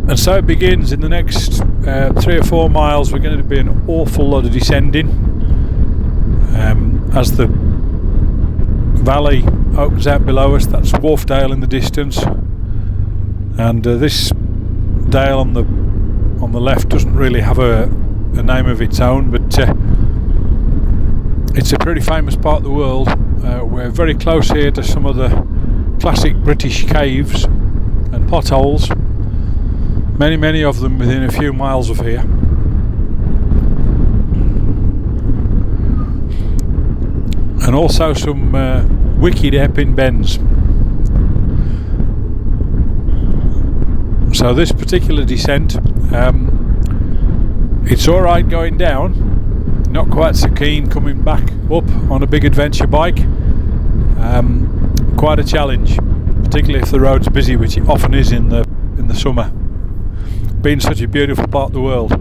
And so it begins. In the next 3 or 4 miles we're going to be an awful lot of descending as the valley opens out below us. That's Wharfedale in the distance, and this dale on the left doesn't really have a name of its own, but it's a pretty famous part of the world. We're very close here to some of the classic British caves and potholes, many of them within a few miles of here. And also some wicked hairpin bends. So this particular descent, it's alright going down, not quite so keen coming back up on a big adventure bike. Quite a challenge, particularly if the road's busy, which it often is in the summer, being such a beautiful part of the world.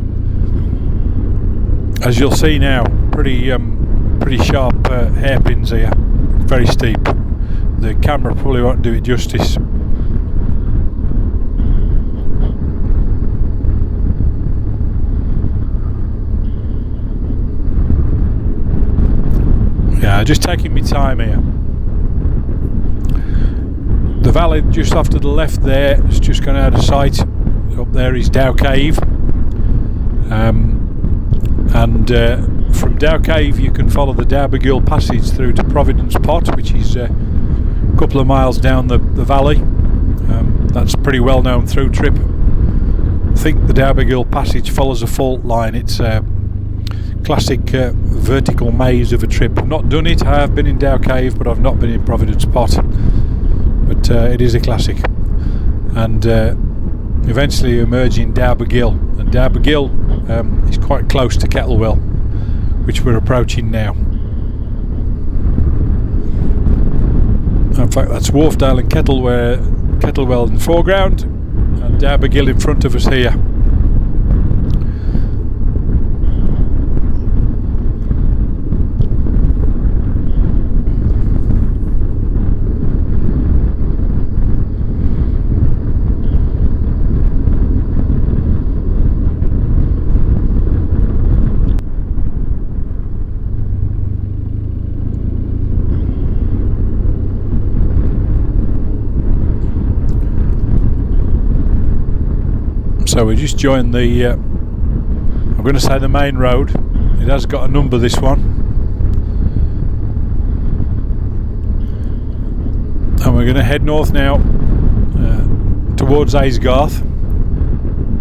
As you'll see now, pretty sharp hairpins here, very steep. The camera probably won't do it justice. Yeah, just taking my time here. The valley just off to the left there is just gone out of sight. Up there is Dow Cave, and from Dow Cave you can follow the D'Arbergyle passage through to Providence Pot, which is a couple of miles down the valley. That's a pretty well known through trip. I think the D'Arbergyle passage follows a fault line. It's a classic vertical maze of a trip. I've not done it. I have been in Dow Cave, but I've not been in Providence Pot. But it is a classic. And eventually emerge in D'Arbergyle, and D'Arbergyle is quite close to Kettlewell, which we're approaching now. In fact, that's Wharfedale and Kettlewell in the foreground, and D'Arbergyle in front of us here. So we just joined the, I'm going to say the main road. It has got a number, this one. And we're going to head north now towards Aysgarth.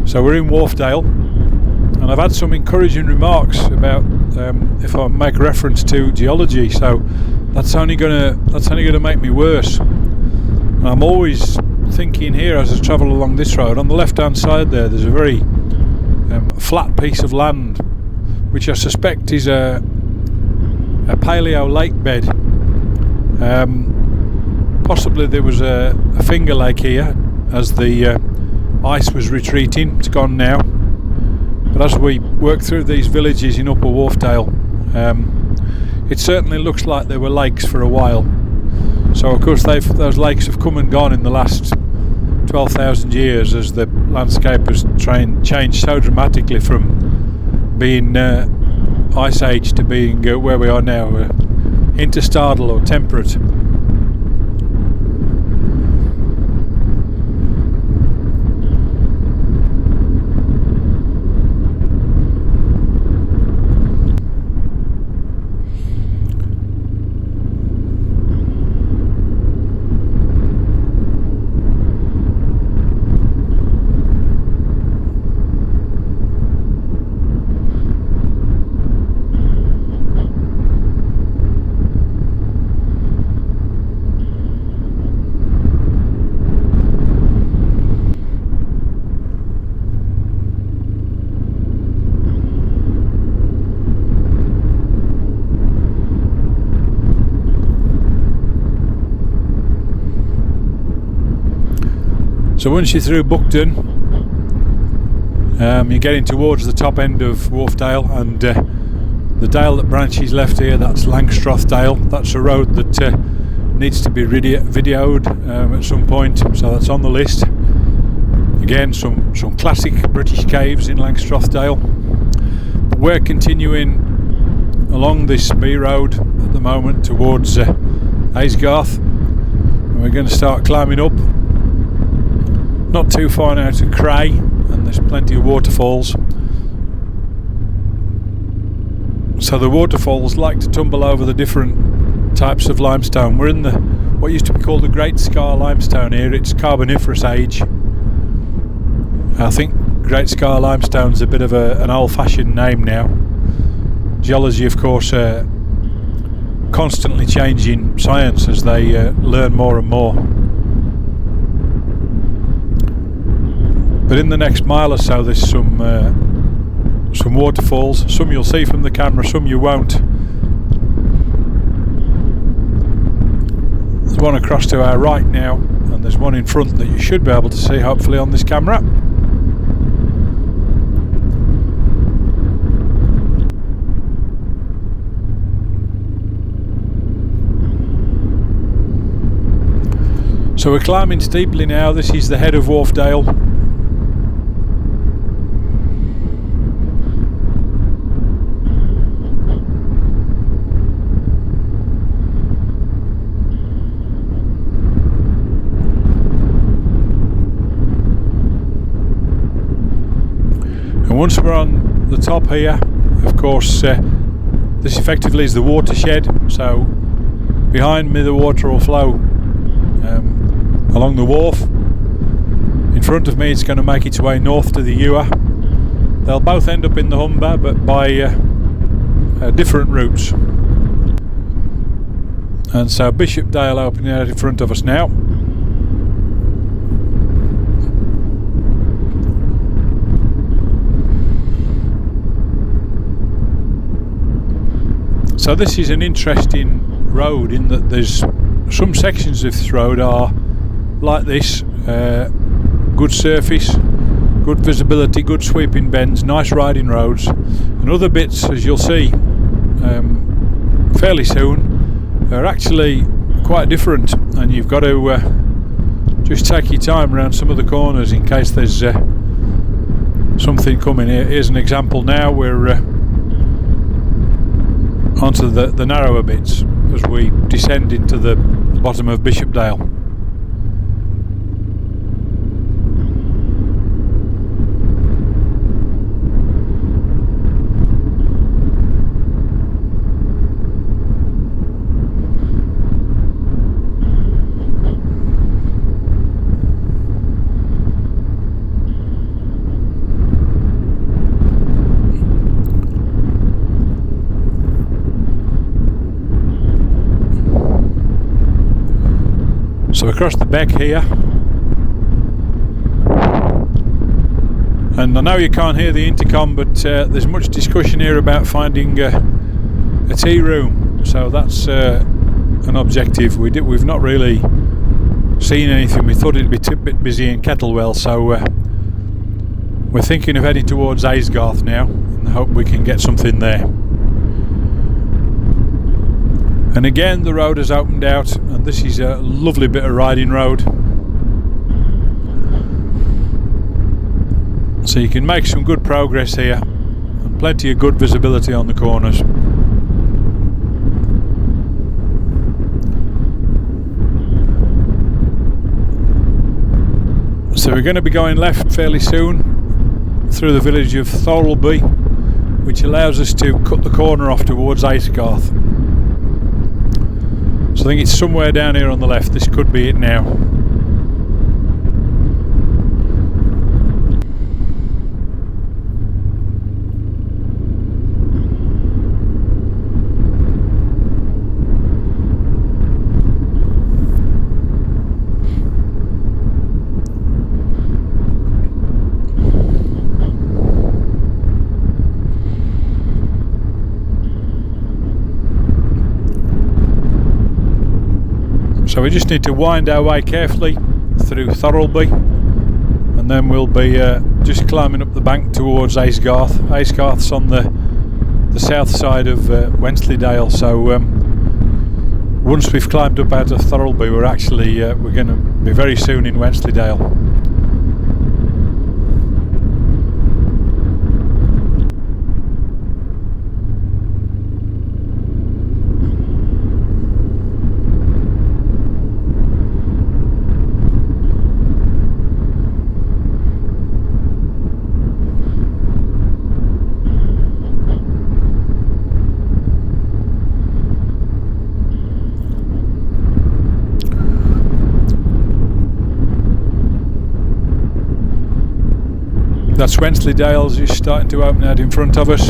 So we're in Wharfedale, and I've had some encouraging remarks about if I make reference to geology. So that's only going to make me worse. And I'm always thinking here as I travel along this road, on the left hand side there's a very flat piece of land, which I suspect is a paleo lake bed. Possibly there was a finger lake here as the ice was retreating. It's gone now, but as we work through these villages in Upper Wharfedale, it certainly looks like there were lakes for a while. So of course those lakes have come and gone in the last 12,000 years as the landscape has changed so dramatically from being ice age to being where we are now, interstadal or temperate. So once you're through Buckton, you're getting towards the top end of Wharfedale, and the dale that branches left here, that's Langstroth Dale. That's a road that needs to be videoed at some point, so that's on the list. You're Again, some classic British caves in Langstrathdale. But we're continuing along this B road at the moment towards Aysgarth, and we're going to start climbing up. Not too far now to Cray, and there's plenty of waterfalls. So the waterfalls like to tumble over the different types of limestone. We're in the what used to be called the Great Scar Limestone here. It's Carboniferous age. I think Great Scar Limestone's a bit of an old-fashioned name now. Geology, of course, constantly changing science as they learn more and more. But in the next mile or so, there's some waterfalls. Some you'll see from the camera, some you won't. There's one across to our right now, and there's one in front that you should be able to see, hopefully, on this camera. So we're climbing steeply now. This is the head of Wharfedale. And once we're on the top here, of course, this effectively is the watershed. So behind me the water will flow along the wharf. In front of me it's going to make its way north to the Ewer. They'll both end up in the Humber, but by different routes. And so Bishopdale opening out in front of us now. So this is an interesting road in that there's some sections of this road are like this, good surface, good visibility, good sweeping bends, nice riding roads, and other bits, as you'll see fairly soon, are actually quite different, and you've got to just take your time around some of the corners in case there's something coming. Here's an example now. We're onto the narrower bits as we descend into the bottom of Bishopdale. So across the beck here, and I know you can't hear the intercom, but there's much discussion here about finding a tea room. So that's an objective. We've not really seen anything. We thought it'd be a bit busy in Kettlewell, so we're thinking of heading towards Aysgarth now, in the hope we can get something there. And again, the road has opened out, and this is a lovely bit of riding road. So you can make some good progress here, and plenty of good visibility on the corners. So we're going to be going left fairly soon through the village of Thorlby, which allows us to cut the corner off towards Aysgarth. So I think it's somewhere down here on the left. This could be it now. So we just need to wind our way carefully through Thorlby, and then we'll be just climbing up the bank towards Aysgarth. Aysgarth's on the south side of Wensleydale, so once we've climbed up out of Thorlby, we're going to be very soon in Wensleydale. that's Wensleydale just starting to open out in front of us.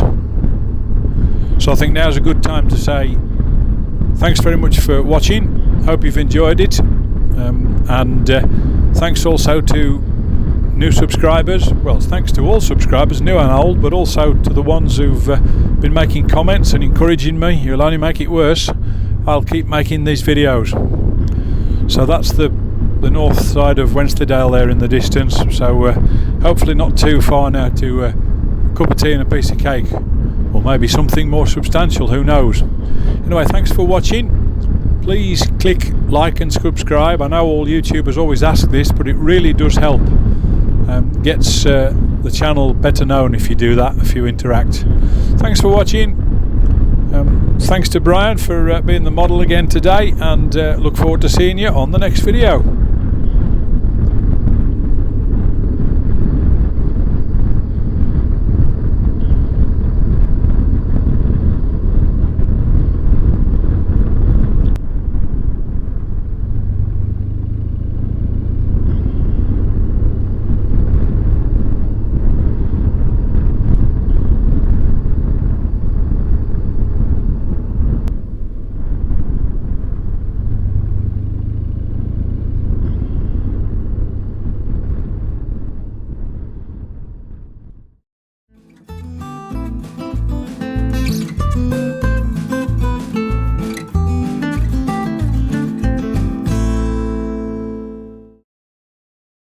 So I think now's a good time to say thanks very much for watching. Hope you've enjoyed it, and thanks also to new subscribers. Well, thanks to all subscribers, new and old, but also to the ones who've been making comments and encouraging me. You'll only make it worse. I'll keep making these videos. So that's the north side of Wensleydale there in the distance, so hopefully not too far now to a cup of tea and a piece of cake, or maybe something more substantial, who knows. Anyway, thanks for watching. Please click like and subscribe. I know all YouTubers always ask this, but it really does help. Gets the channel better known if you do that, if you interact. Thanks for watching. Thanks to Brian for being the model again today, and look forward to seeing you on the next video.